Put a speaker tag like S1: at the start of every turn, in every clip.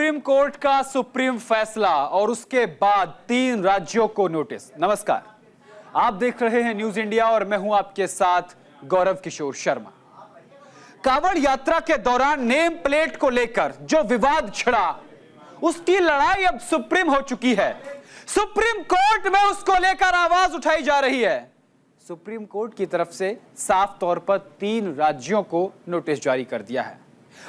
S1: Supreme court का supreme फैसला और उसके बाद 3 राज्यों को नोटिस। नमस्कार, आप देख रहे हैं न्यूज इंडिया और मैं हूं आपके साथ गौरव किशोर शर्मा। कांवड़ यात्रा के दौरान नेम प्लेट को लेकर जो विवाद छिड़ा, उसकी लड़ाई अब सुप्रीम हो चुकी है। सुप्रीम कोर्ट में उसको लेकर आवाज उठाई जा रही है। सुप्रीम कोर्ट की तरफ से साफ तौर पर 3 राज्यों को नोटिस जारी कर दिया है।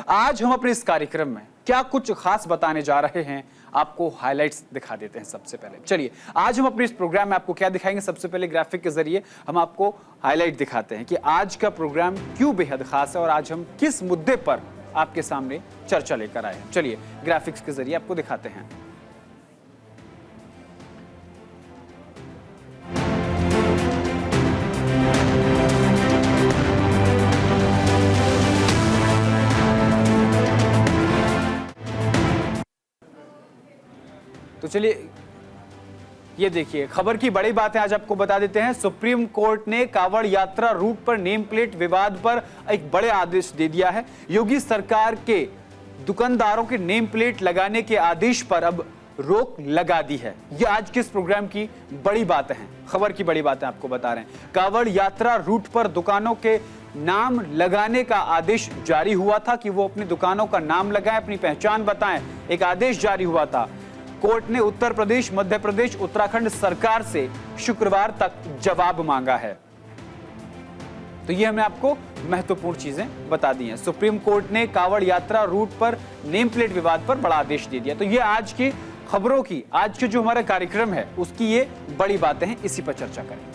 S1: आज हम अपने इस कार्यक्रम में क्या कुछ खास बताने जा रहे हैं, आपको हाइलाइट्स दिखा देते हैं। सबसे पहले चलिए, आज हम अपने इस प्रोग्राम में आपको क्या दिखाएंगे। सबसे पहले ग्राफिक के जरिए हम आपको हाईलाइट दिखाते हैं कि आज का प्रोग्राम क्यों बेहद खास है और आज हम किस मुद्दे पर आपके सामने चर्चा लेकर आए हैं। चलिए ग्राफिक्स के जरिए आपको दिखाते हैं। तो चलिए ये देखिए, खबर की बड़ी बात है, आज आपको बता देते हैं। सुप्रीम कोर्ट ने कांवड़ यात्रा रूट पर नेम प्लेट विवाद पर एक बड़े आदेश दे दिया है। योगी सरकार के दुकानदारों के नेम प्लेट लगाने के आदेश पर अब रोक लगा दी है। ये आज के इस प्रोग्राम की बड़ी बात है, खबर की बड़ी बात है, आपको बता रहे हैं। कांवड़ यात्रा रूट पर दुकानों के नाम लगाने का आदेश जारी हुआ था कि वो अपनी दुकानों का नाम लगाएं, अपनी पहचान बताएं। एक आदेश जारी हुआ था। कोर्ट ने उत्तर प्रदेश, मध्य प्रदेश, उत्तराखंड सरकार से शुक्रवार तक जवाब मांगा है। तो ये हमने आपको महत्वपूर्ण चीजें बता दी हैं। सुप्रीम कोर्ट ने कांवड़ यात्रा रूट पर नेम प्लेट विवाद पर बड़ा आदेश दे दिया। तो ये आज की खबरों की, आज के जो हमारा कार्यक्रम है उसकी ये बड़ी बातें हैं, इसी पर चर्चा करेंगे।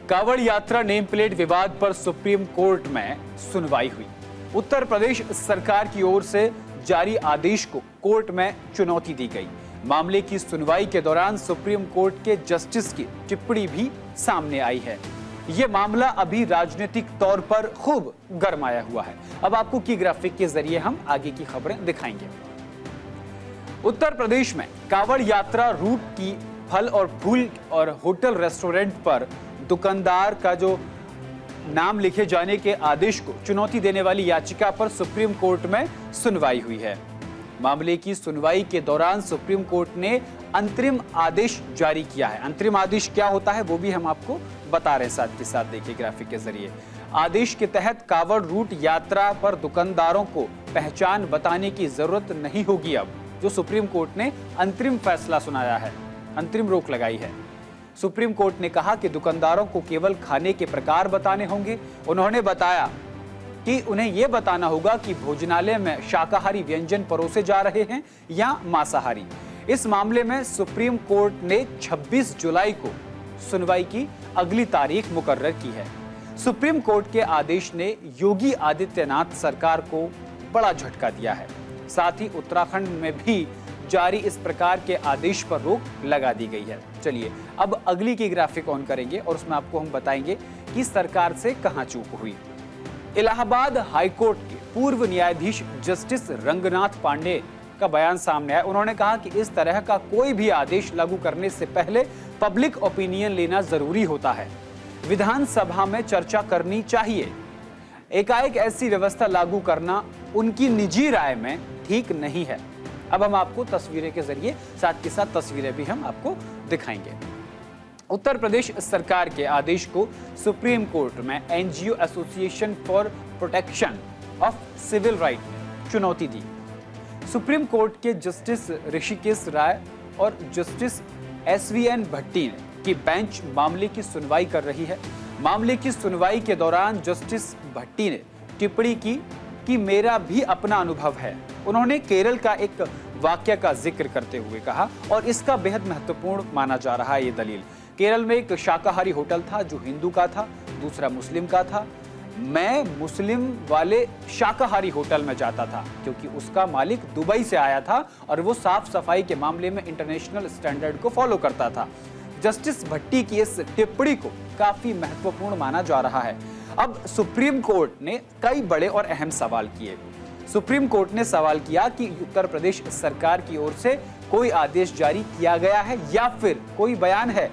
S1: कांवड़ यात्रा नेम प्लेट विवाद पर सुप्रीम कोर्ट में सुनवाई हुई। उत्तर प्रदेश सरकार की ओर से जारी आदेश को कोर्ट में चुनौती दी गई। मामले की सुनवाई के दौरान सुप्रीम कोर्ट के जस्टिस की टिप्पणी भी सामने आई है। यह मामला अभी राजनीतिक तौर पर खूब गरमाया हुआ है। अब आपको की ग्राफिक के जरिए हम आगे की खबरें दिखाएंगे। उत्तर प्रदेश में कांवड़ यात्रा रूट की फल और फूल और होटल रेस्टोरेंट पर दुकानदार का जो नाम लिखे जाने के आदेश को चुनौती देने वाली याचिका पर सुप्रीम कोर्ट में सुनवाई हुई है। मामले की सुनवाई के दौरान सुप्रीम कोर्ट ने अंतरिम आदेश जारी किया है। अंतरिम आदेश क्या होता है वो भी हम आपको बता रहे हैं, साथ के साथ देखिए ग्राफिक के जरिए। आदेश के तहत कांवड़ रूट यात्रा पर दुकानदारों को पहचान बताने की जरूरत नहीं होगी। अब जो सुप्रीम कोर्ट ने अंतरिम फैसला सुनाया है, अंतरिम रोक लगाई है। सुप्रीम कोर्ट ने कहा कि दुकानदारों को केवल खाने के प्रकार बताने होंगे। उन्होंने बताया कि उन्हें यह बताना होगा कि भोजनालय में शाकाहारी व्यंजन परोसे जा रहे हैं या मांसाहारी। इस मामले में सुप्रीम कोर्ट ने 26 जुलाई को सुनवाई की अगली तारीख मुकर्रर की है। सुप्रीम कोर्ट के आदेश ने योगी आदित्यनाथ सरकार को बड़ा झटका दिया है। साथ ही उत्तराखंड में भी जारी इस प्रकार के आदेश पर रोक लगा दी गई है। चलिए अब अगली की ग्राफिक ऑन करेंगे और उसमें आपको हम बताएंगे कि सरकार से कहां चूक हुई। इलाहाबाद हाईकोर्ट के पूर्व न्यायाधीश जस्टिस रंगनाथ पांडे का बयान सामने आया। उन्होंने कहा कि इस तरह का कोई भी आदेश लागू करने से पहले पब्लिक ओपिनियन लेना जरूरी होता है। विधानसभा में चर्चा करनी चाहिए। एकाएक ऐसी व्यवस्था लागू करना उनकी निजी राय में ठीक नहीं है। अब हम आपको तस्वीरें के जरिए, साथ के साथ तस्वीरें भी हम आपको दिखाएंगे। उत्तर प्रदेश सरकार के आदेश को सुप्रीम कोर्ट में NGO association for protection of civil right ने चुनौती दी। सुप्रीम कोर्ट के जस्टिस ऋषिकेश राय और जस्टिस एसवीएन भट्टी की बेंच मामले की सुनवाई कर रही है। मामले की सुनवाई के दौरान जस्टिस भट्टी ने टिप्पणी की कि मेरा भी अपना अनुभव है। उन्होंने केरल का एक वाक्य का जिक्र करते हुए कहा, और इसका बेहद महत्वपूर्ण माना जा रहा है ये दलील। केरल में एक शाकाहारी होटल था जो हिंदू का था, दूसरा मुस्लिम का था। मैं मुस्लिम वाले शाकाहारी होटल में जाता था क्योंकि उसका मालिक दुबई से आया था और वो साफ सफाई के मामले में इंटरनेशनल स्टैंडर्ड को फॉलो करता था। जस्टिस भट्टी की इस टिप्पणी को काफी महत्वपूर्ण माना जा रहा है। अब सुप्रीम कोर्ट ने कई बड़े और अहम सवाल किए। सुप्रीम कोर्ट ने सवाल किया कि उत्तर प्रदेश सरकार की ओर से कोई आदेश जारी किया गया है या फिर कोई बयान है।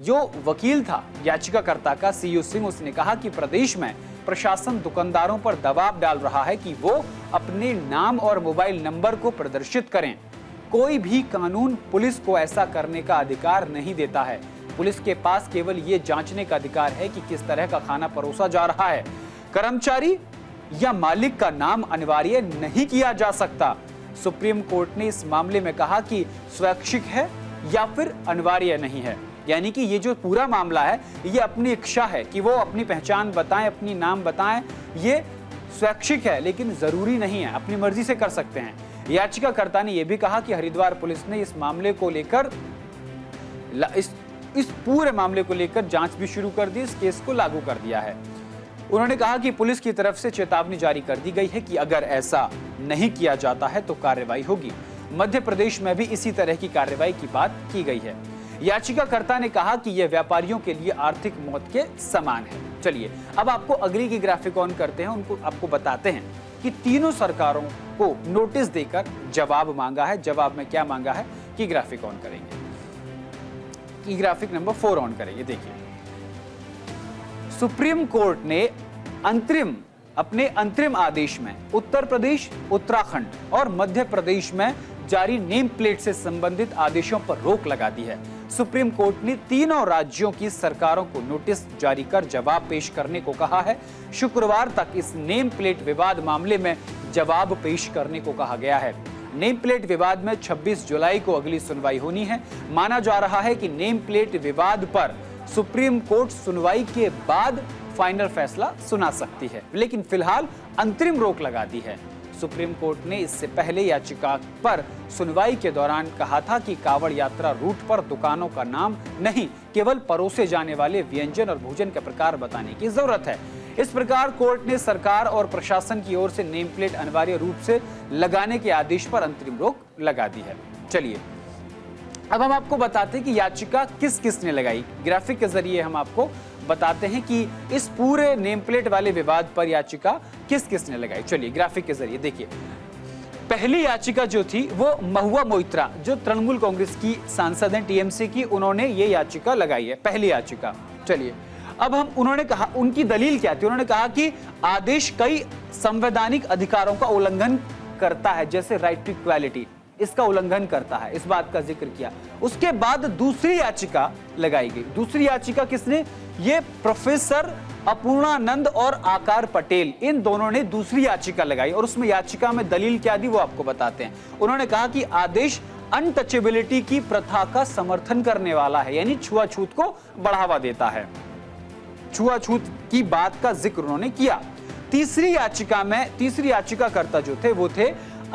S1: जो वकील था याचिकाकर्ता का सीयू सिंह, उसने कहा कि प्रदेश में प्रशासन दुकानदारों पर दबाव डाल रहा है कि वो अपने नाम और मोबाइल नंबर को प्रदर्शित करें। कोई भी कानून पुलिस को ऐसा करने का अधिकार नहीं देता है। पुलिस के पास केवल ये जांचने का अधिकार है कि किस तरह का खाना परोसा जा रहा है। कर्मचारी या मालिक का नाम अनिवार्य नहीं किया जा सकता। सुप्रीम कोर्ट ने इस मामले में कहा कि स्वैच्छिक है या फिर अनिवार्य नहीं है, यानी कि ये जो पूरा मामला है ये अपनी इच्छा है कि वो अपनी पहचान बताएं, अपनी नाम बताएं, ये स्वैच्छिक है लेकिन जरूरी नहीं है, अपनी मर्जी से कर सकते हैं। याचिकाकर्ता ने यह भी कहा कि हरिद्वार पुलिस ने इस मामले को लेकर इस पूरे मामले को लेकर जांच भी शुरू कर दी, इस केस को लागू कर दिया है। उन्होंने कहा कि पुलिस की तरफ से चेतावनी जारी कर दी गई है कि अगर ऐसा नहीं किया जाता है तो कार्रवाई होगी। मध्य प्रदेश में भी इसी तरह की कार्रवाई की बात की गई है। याचिकाकर्ता ने कहा कि यह व्यापारियों के लिए आर्थिक मौत के समान है। चलिए अब आपको अगली की ग्राफिक ऑन करते हैं, उनको आपको बताते हैं कि तीनों सरकारों को नोटिस देकर जवाब मांगा है। जवाब में क्या मांगा है कि ग्राफिक ऑन करेंगे, की ग्राफिक नंबर 4 ऑन करेंगे। देखिए, सुप्रीम कोर्ट ने अपने अंतरिम आदेश में उत्तर प्रदेश, उत्तराखंड और मध्य प्रदेश में जारी नेम प्लेट से संबंधित आदेशों पर रोक लगा दी है। सुप्रीम कोर्ट ने तीनों राज्यों की सरकारों को नोटिस जारी कर जवाब पेश करने को कहा है। शुक्रवार तक इस नेम प्लेट विवाद मामले में जवाब पेश करने को कहा गया है। नेम प्लेट विवाद में 26 जुलाई को अगली सुनवाई होनी है। माना जा रहा है कि नेम प्लेट विवाद पर सुप्रीम कोर्ट सुनवाई के बाद फाइनल फैसला सुना सकती है, लेकिन फिलहाल अंतरिम रोक लगा दी है। सुप्रीम कोर्ट ने इससे पहले याचिका पर सुनवाई के दौरान कहा था कि कांवड़ यात्रा रूट पर दुकानों का नाम नहीं, केवल परोसे जाने वाले व्यंजन और भोजन के प्रकार बताने की जरूरत है। इस प्रकार कोर्ट ने सरकार और प्रशासन की ओर से नेम प्लेट अनिवार्य रूप से लगाने के आदेश पर अंतरिम रोक लगा दी है। चलिए अब हम आपको बताते हैं कि याचिका किस किस ने लगाई। ग्राफिक के जरिए हम आपको बताते हैं कि इस पूरे नेम प्लेट वाले विवाद पर याचिका किस किस ने लगाई। चलिए ग्राफिक के जरिए देखिए, पहली याचिका जो थी वो महुआ मोइत्रा, जो तृणमूल कांग्रेस की सांसद हैं, टीएमसी की, उन्होंने ये याचिका लगाई है, पहली याचिका। चलिए अब हम, उन्होंने कहा, उनकी दलील क्या थी। उन्होंने कहा कि आदेश कई संवैधानिक अधिकारों का उल्लंघन करता है, जैसे राइट टू इक्वालिटी, इसका उल्लंघन करता है, इस बात का जिक्र किया। उसके बाद दूसरी याचिका लगाई गई। दूसरी याचिका किसने? ये प्रोफेसर अपूर्णानंद और आकार पटेल, इन दोनों ने दूसरी याचिका लगाई और उसमें याचिका में दलील क्या दी वो आपको बताते हैं। उन्होंने कहा कि आदेश अनटचेबिलिटी की प्रथा का समर्थन करने वाला है, यानी छुआछूत को बढ़ावा देता है। छुआछूत की बात का जिक्र उन्होंने किया। तीसरी याचिकाकर्ता जो थे वो थे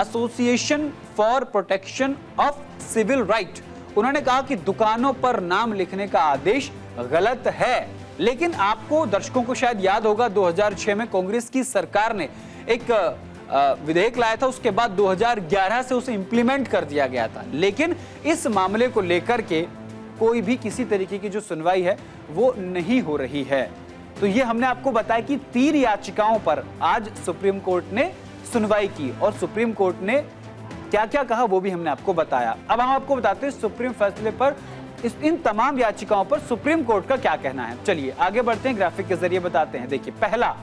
S1: association for protection of civil right. उन्होंने कहा कि दुकानों पर नाम लिखने का आदेश गलत है, लेकिन आपको दर्शकों को शायद याद होगा 2006 में कांग्रेस की सरकार ने एक विधेयक लाया था, उसके बाद 2011 से उसे इंप्लीमेंट कर दिया गया था, लेकिन इस मामले को लेकर के कोई भी किसी तरीके की जो सुनवाई है वो नहीं हो रही है। तो ये हमने आपको बताया कि 3 याचिकाओं पर आज सुप्रीम कोर्ट ने सुनवाई की और सुप्रीम कोर्ट ने क्या क्या कहा वो भी हमने आपको बताया। अब हम आपको बताते हैं सुप्रीम फैसले पर, इन तमाम याचिकाओं पर सुप्रीम कोर्ट का क्या कहना है। चलिए आगे बढ़ते हैं, ग्राफिक के जरिए बताते हैं। देखिए, पहला,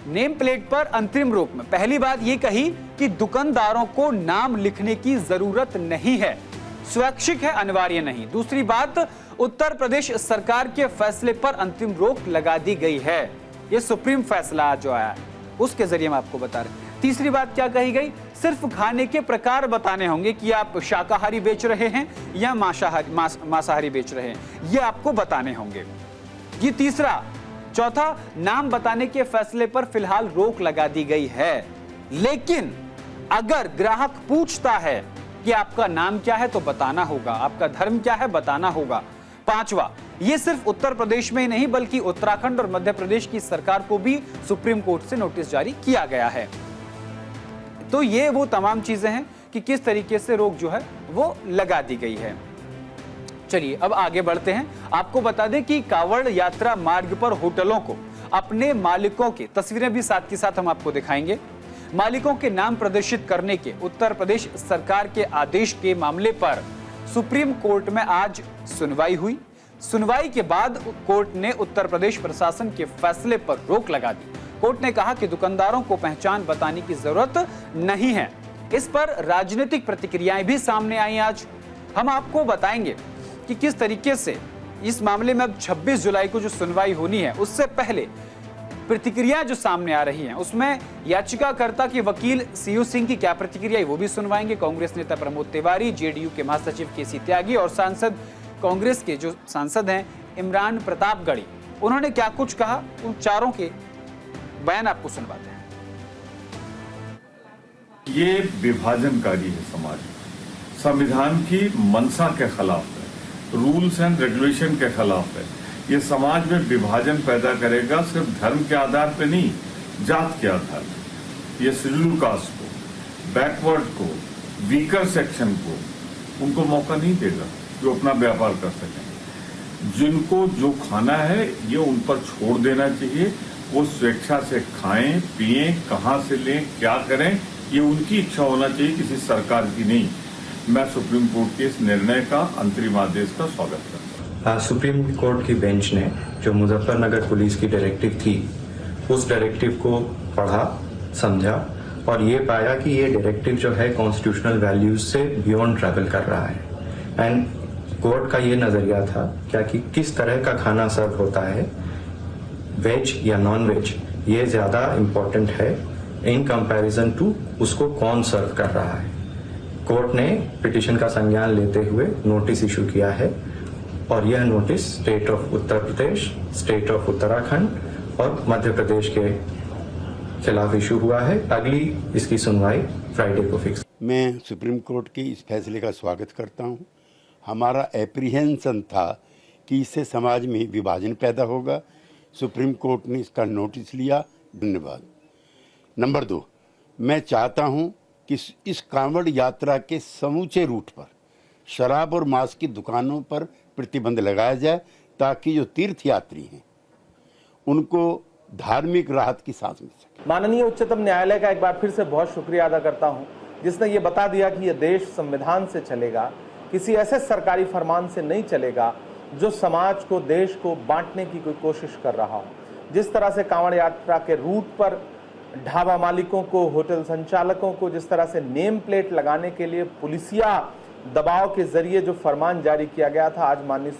S1: नेम प्लेट पर अंतरिम रोक में पहली बात ये कही कि दुकानदारों को नाम लिखने की जरूरत नहीं है, स्वैच्छिक है, अनिवार्य नहीं। दूसरी बात, उत्तर प्रदेश सरकार के फैसले पर अंतिम रोक लगा दी गई है। यह सुप्रीम फैसला जो आया उसके जरिए हम आपको बता रहे हैं। तीसरी बात क्या कही गई? सिर्फ खाने के प्रकार बताने होंगे कि आप शाकाहारी बेच रहे हैं या मांसाहारी बेच रहे हैं, ये आपको बताने होंगे। ये तीसरा। चौथा, नाम बताने के फैसले पर फिलहाल रोक लगा दी गई है, लेकिन अगर ग्राहक पूछता है कि आपका नाम क्या है तो बताना होगा, आपका धर्म क्या है बताना होगा। पांचवा, ये सिर्फ उत्तर प्रदेश में ही नहीं बल्कि उत्तराखंड और मध्य प्रदेश की सरकार को भी सुप्रीम कोर्ट से नोटिस जारी किया गया है। तो ये वो तमाम चीजें हैं कि किस तरीके से रोक जो है वो लगा दी गई है। चलिए अब आगे बढ़ते हैं। आपको बता दें कि कांवड़ यात्रा मार्ग पर होटलों को अपने मालिकों की तस्वीरें भी साथ के साथ हम आपको दिखाएंगे। मालिकों के नाम प्रदर्शित करने के उत्तर प्रदेश सरकार के आदेश के मामले पर सुप्रीम कोर्ट में आज सुनवाई हुई। सुनवाई के बाद कोर्ट ने उत्तर प्रदेश प्रशासन के फैसले पर रोक लगा दी। कोर्ट ने कहा कि दुकानदारों को पहचान बताने की जरूरत नहीं है। इस पर राजनीतिक प्रतिक्रियाएं भी सामने आई। आज हम आपको बताएंगे कि किस तरीके से इस मामले में अब 26 जुलाई को जो सुनवाई होनी है, उससे पहले प्रतिक्रिया जो सामने आ रही हैं, उसमें याचिकाकर्ता के वकील सीयू सिंह की क्या प्रतिक्रिया है वो भी सुनवाएंगे। कांग्रेस नेता प्रमोद तिवारी, जेडीयू के महासचिव केसी त्यागी और सांसद कांग्रेस के जो सांसद हैं इमरान प्रतापगढ़ी, उन्होंने क्या कुछ कहा, उन चारों के बयान आपको सुनवाते हैं।
S2: ये विभाजनकारी है, समाज संविधान की मंशा के खिलाफ है, रूल्स एंड रेगुलेशन के खिलाफ है। ये समाज में विभाजन पैदा करेगा, सिर्फ धर्म के आधार पे नहीं, जात के आधार पे। ये शेड्यूल कास्ट को, बैकवर्ड को, वीकर सेक्शन को उनको मौका नहीं देगा जो अपना व्यापार कर सकें। जिनको जो खाना है ये उन पर छोड़ देना चाहिए। वो स्वेच्छा से खाएं, पिएं, कहां से लें, क्या करें, ये उनकी इच्छा होना चाहिए, किसी सरकार की नहीं। मैं सुप्रीम कोर्ट के इस निर्णय का, अंतरिम आदेश का स्वागत करता हूं।
S3: सुप्रीम कोर्ट की बेंच ने जो मुजफ्फरनगर पुलिस की डायरेक्टिव थी, उस डायरेक्टिव को पढ़ा, समझा और ये पाया कि ये डायरेक्टिव जो है कॉन्स्टिट्यूशनल वैल्यूज से बियॉन्ड ट्रैवल कर रहा है। एंड कोर्ट का ये नजरिया था क्या कि किस तरह का खाना सर्व होता है, वेज या नॉन वेज, ये ज्यादा इम्पोर्टेंट है इन कंपैरिजन टू उसको कौन सर्व कर रहा है। कोर्ट ने पिटीशन का संज्ञान लेते हुए नोटिस इशू किया है और यह notice state of Uttar Pradesh, state of Uttarakhand और मध्य प्रदेश के खिलाफ इशू हुआ है। अगली इसकी सुनवाई फ्राइडे को फिक्स।
S4: मैं सुप्रीम कोर्ट के इस फैसले का स्वागत करता हूं। हमारा एप्रीहेंशन था कि इससे समाज में विभाजन पैदा होगा। सुप्रीम कोर्ट ने इसका नोटिस लिया, धन्यवाद। नंबर 2, मैं चाहता हूं कि इस कांवड़ यात्रा के समूचे रूट पर शराब और मांस की दुकानों पर प्रतिबंध लगाया जाए ताकि जो तीर्थ यात्री हैं उनको धार्मिक राहत की सांस मिल सके।
S5: माननीय उच्चतम न्यायालय का एक बार फिर से बहुत शुक्रिया अदा करता हूं, जिसने ये बता दिया कि यह देश संविधान से चलेगा, किसी ऐसे सरकारी फरमान से नहीं चलेगा जो समाज को, देश को बांटने की कोई कोशिश कर रहा हो। जिस तरह से कांवड़ यात्रा के रूट पर ढाबा मालिकों को, होटल संचालकों को जिस तरह से नेम प्लेट लगाने के लिए पुलिसिया दबाव के जरिए जो फरमान जारी किया गया था, आज माननीय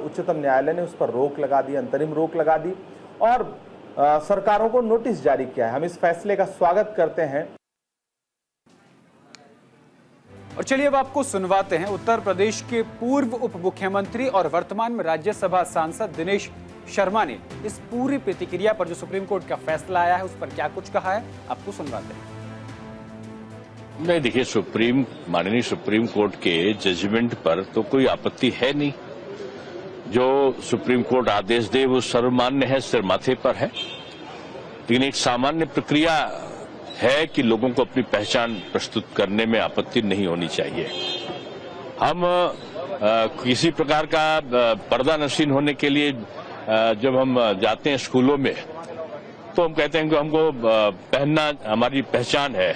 S5: उच्चतम न्यायालय ने उस पर रोक लगा दी, अंतरिम रोक लगा दी और सरकारों को नोटिस जारी किया है। हम इस फैसले का स्वागत करते हैं।
S1: और चलिए अब आपको सुनवाते हैं उत्तर प्रदेश के पूर्व उप मुख्यमंत्री और वर्तमान में राज्यसभा सांसद दिनेश शर्मा ने इस पूरी प्रतिक्रिया पर जो सुप्रीम कोर्ट का फैसला आया है उस पर क्या कुछ कहा है, आपको सुनवाते हैं।
S6: नहीं, देखिए, माननीय सुप्रीम कोर्ट के जजमेंट पर तो कोई आपत्ति है नहीं। जो सुप्रीम कोर्ट आदेश दे वो सर्वमान्य है, सिर माथे पर है। लेकिन एक सामान्य प्रक्रिया है कि लोगों को अपनी पहचान प्रस्तुत करने में आपत्ति नहीं होनी चाहिए। हम किसी प्रकार का पर्दा नशीन होने के लिए जब हम जाते हैं स्कूलों में तो हम कहते हैं कि हमको पहनना हमारी पहचान है।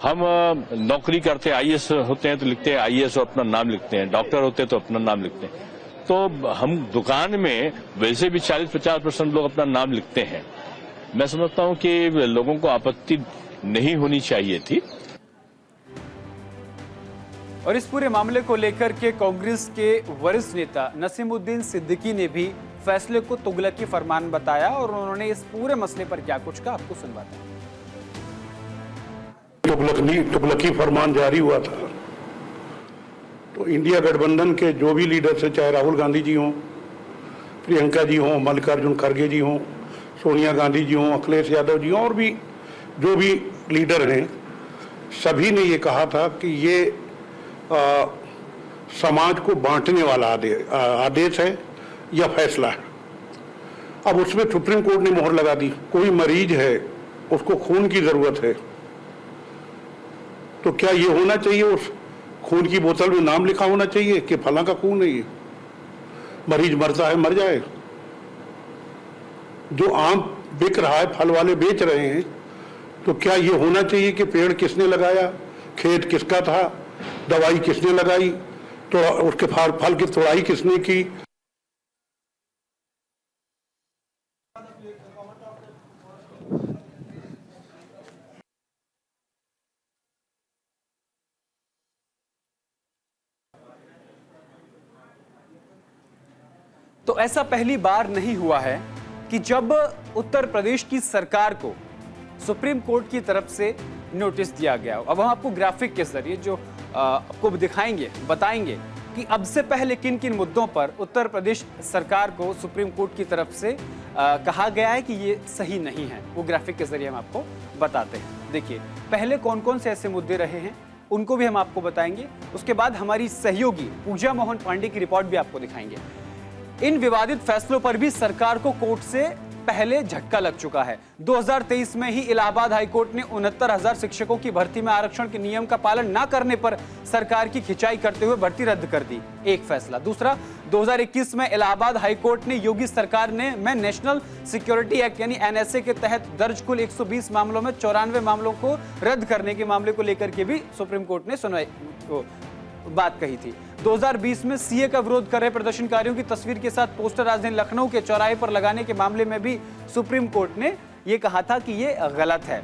S6: हम नौकरी करते हैं, आईएएस होते हैं तो लिखते हैं आईएएस और अपना नाम लिखते हैं, डॉक्टर होते हैं तो अपना नाम लिखते हैं। तो हम दुकान में वैसे भी 40-50% लोग अपना नाम लिखते हैं। मैं समझता हूं कि लोगों को आपत्ति नहीं होनी चाहिए थी।
S1: और इस पूरे मामले को लेकर के कांग्रेस के वरिष्ठ नेता नसीमुद्दीन सिद्दीकी ने भी फैसले को तुगलकी फरमान बताया और उन्होंने इस पूरे मसले पर क्या कुछ कहा, आपको सुनवाते हैं।
S7: तुगलकी फरमान जारी हुआ था तो इंडिया गठबंधन के जो भी लीडर थे, चाहे राहुल गांधी जी हों, प्रियंका जी हों, मल्लिकार्जुन खड़गे जी हों, सोनिया गांधी जी हों, अखिलेश यादव जी हों और भी जो भी लीडर हैं, सभी ने ये कहा था कि ये समाज को बांटने वाला आदेश है या फैसला है। अब उसमें सुप्रीम कोर्ट ने मोहर लगा दी। कोई मरीज है, उसको खून की जरूरत है, तो क्या ये होना चाहिए उस खून की बोतल में नाम लिखा होना चाहिए कि फला का खून है ये? मरीज मरता है, मर जाए। जो आम बिक रहा है, फल वाले बेच रहे हैं, तो क्या ये होना चाहिए कि पेड़ किसने लगाया, खेत किसका था, दवाई किसने लगाई, तो उसके फल की तोड़ाई किसने की।
S1: तो ऐसा पहली बार नहीं हुआ है कि जब उत्तर प्रदेश की सरकार को सुप्रीम कोर्ट की तरफ से नोटिस दिया गया। अब हम आपको ग्राफिक के जरिए जो आपको दिखाएंगे, बताएंगे कि अब से पहले किन किन मुद्दों पर उत्तर प्रदेश सरकार को सुप्रीम कोर्ट की तरफ से कहा गया है कि ये सही नहीं है। वो ग्राफिक के जरिए हम आपको बताते हैं। देखिए पहले कौन कौन से ऐसे मुद्दे रहे हैं उनको भी हम आपको बताएंगे। उसके बाद हमारी सहयोगी पूजा मोहन पांडे की रिपोर्ट भी आपको दिखाएंगे। इन विवादित फैसलों पर भी सरकार को कोर्ट से पहले झटका लग चुका है। 2023 में ही इलाहाबाद हाईकोर्ट ने 69,000 शिक्षकों की भर्ती में आरक्षण के नियम का पालन न करने पर सरकार की खिंचाई करते हुए भर्ती रद्द कर दी, एक फैसला। दूसरा, 2021 में इलाहाबाद हाईकोर्ट ने योगी सरकार में नेशनल सिक्योरिटी एक्ट यानी एनएसए के तहत दर्ज कुल 120 मामलों में 94 मामलों को रद्द करने के मामले को लेकर के भी सुप्रीम कोर्ट ने सुनवाई बात कही थी। 2020 में सीए का विरोध कर रहे प्रदर्शनकारियों की तस्वीर के साथ पोस्टर राजधानी लखनऊ के चौराहे पर लगाने के मामले में भी सुप्रीम कोर्ट ने यह कहा था कि ये गलत है।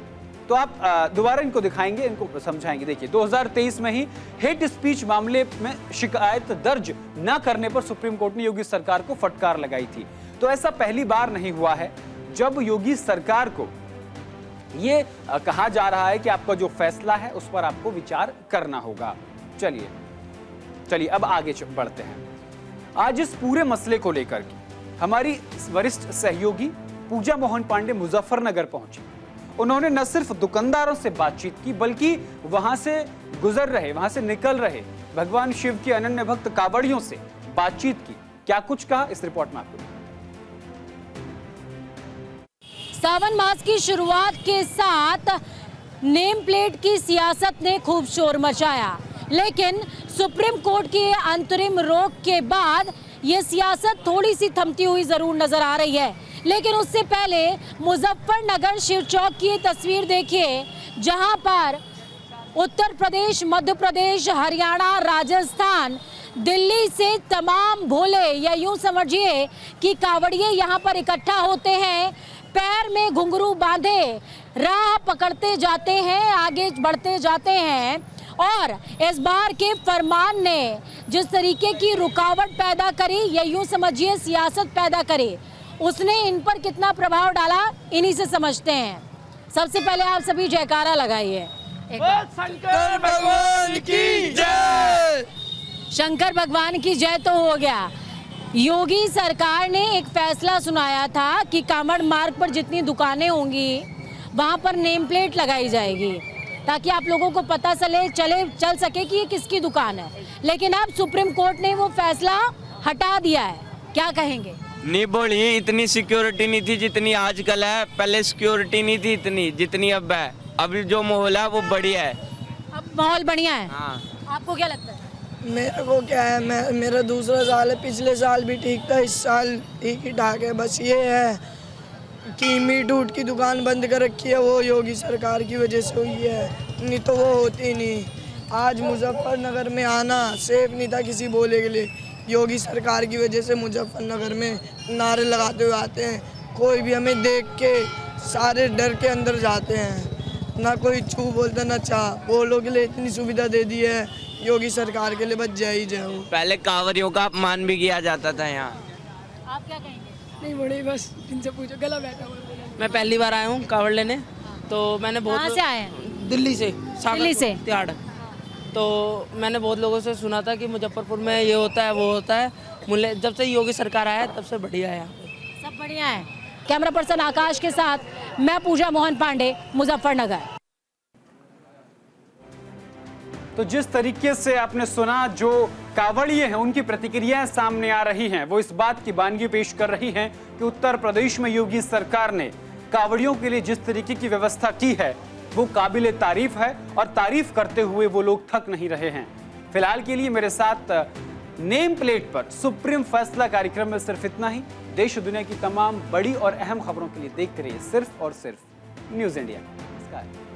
S1: तो आप दोबारा इनको दिखाएंगे, इनको समझाएंगे। देखिए 2023 में ही हेट स्पीच मामले में शिकायत दर्ज न करने पर सुप्रीम कोर्ट ने योगी सरकार को फटकार लगाई थी। तो ऐसा पहली बार नहीं हुआ है जब योगी सरकार को ये कहा जा रहा है कि आपका जो फैसला है उस पर आपको विचार करना होगा। चलिए अब आगे बढ़ते हैं। आज इस पूरे मसले को लेकर के हमारी वरिष्ठ सहयोगी पूजा मोहन पांडे मुजफ्फरनगर पहुंची। उन्होंने न सिर्फ दुकानदारों से बातचीत की बल्कि वहां से गुजर रहे, वहां से निकल रहे भगवान शिव के अनन्य भक्त कांवड़ियों से बातचीत की। क्या कुछ कहा, इस रिपोर्ट में आपको।
S8: सावन मास की शुरुआत के साथ नेम प्लेट की सियासत ने खूब शोर मचाया, लेकिन सुप्रीम कोर्ट की अंतरिम रोक के बाद ये सियासत थोड़ी सी थमती हुई जरूर नजर आ रही है। लेकिन उससे पहले मुजफ्फरनगर शिव चौक की तस्वीर देखिए, जहां पर उत्तर प्रदेश, मध्य प्रदेश, हरियाणा, राजस्थान, दिल्ली से तमाम भोले या यूं समझिए कि कांवड़िए यहां पर इकट्ठा होते हैं, पैर में घुंघरू बांधे राह पकड़ते जाते हैं, आगे बढ़ते जाते हैं। और इस बार के फरमान ने जिस तरीके की रुकावट पैदा करी या यूं समझिए सियासत पैदा करी, उसने इन पर कितना प्रभाव डाला इन्हीं से समझते हैं। सबसे पहले आप सभी जयकारा लगाइए। शंकर भगवान की जय। शंकर भगवान की जय तो हो गया। योगी सरकार ने एक फैसला सुनाया था कि कांवड़ मार्ग पर जितनी दुकानें होंगी वहां पर नेम प्लेट लगाई जाएगी ताकि आप लोगों को पता चल सके कि ये किसकी दुकान है। लेकिन अब सुप्रीम कोर्ट ने वो फैसला हटा दिया है, क्या कहेंगे?
S9: नहीं बोलिए, इतनी सिक्योरिटी नहीं थी जितनी आजकल है। पहले सिक्योरिटी नहीं थी इतनी जितनी अब है। अभी जो माहौल है वो बढ़िया है।
S8: अब माहौल बढ़िया है।
S9: हाँ।
S8: आपको क्या लगता है?
S10: मेरे को क्या है, मेरा दूसरा साल है, पिछले साल भी ठीक था, इस साल ठीक ही ठाक है। बस ये है कि मीट ऊट की दुकान बंद कर रखी है, वो योगी सरकार की वजह से हुई है, नहीं तो वो होती नहीं। आज मुजफ्फरनगर में आना सेफ नहीं था किसी बोले के लिए। योगी सरकार की वजह से मुजफ्फरनगर में नारे लगाते हुए आते हैं। कोई भी हमें देख के सारे डर के अंदर जाते हैं, ना कोई छू बोलता ना चाह। बोलो के लिए इतनी सुविधा दे दी है योगी सरकार के लिए, बच जय ही जय हो।
S9: पहले कांवरियों का अपमान भी किया जाता था यहाँ।
S8: आप क्या कहेंगे?
S11: नहीं बड़ी, बस इनसे पूछो, गला बैठा हुआ।
S12: मैं पहली बार आया हूँ कांवड़ लेने, तो मैंने बहुत।
S8: कहाँ से आए हैं?
S12: दिल्ली से।
S8: दिल्ली से
S12: तिहाड़। तो मैंने बहुत लोगों से सुना था कि मुजफ्फरपुर में ये होता है वो होता है। मुझे जब से योगी सरकार आया तब से बढ़िया है यहाँ पे।
S8: सब बढ़िया है। कैमरा पर्सन आकाश के साथ मैं पूजा मोहन पांडे, मुजफ्फरनगर।
S1: तो जिस तरीके से आपने सुना, जो कांवड़िए हैं उनकी प्रतिक्रियाएं सामने आ रही हैं, वो इस बात की बानगी पेश कर रही हैं कि उत्तर प्रदेश में योगी सरकार ने कांवड़ियों के लिए जिस तरीके की व्यवस्था की है वो काबिले तारीफ है और तारीफ करते हुए वो लोग थक नहीं रहे हैं। फिलहाल के लिए मेरे साथ नेम प्लेट पर सुप्रीम फैसला कार्यक्रम में सिर्फ इतना ही। देश दुनिया की तमाम बड़ी और अहम खबरों के लिए देखते रहिए सिर्फ और सिर्फ न्यूज़ इंडिया। नमस्कार।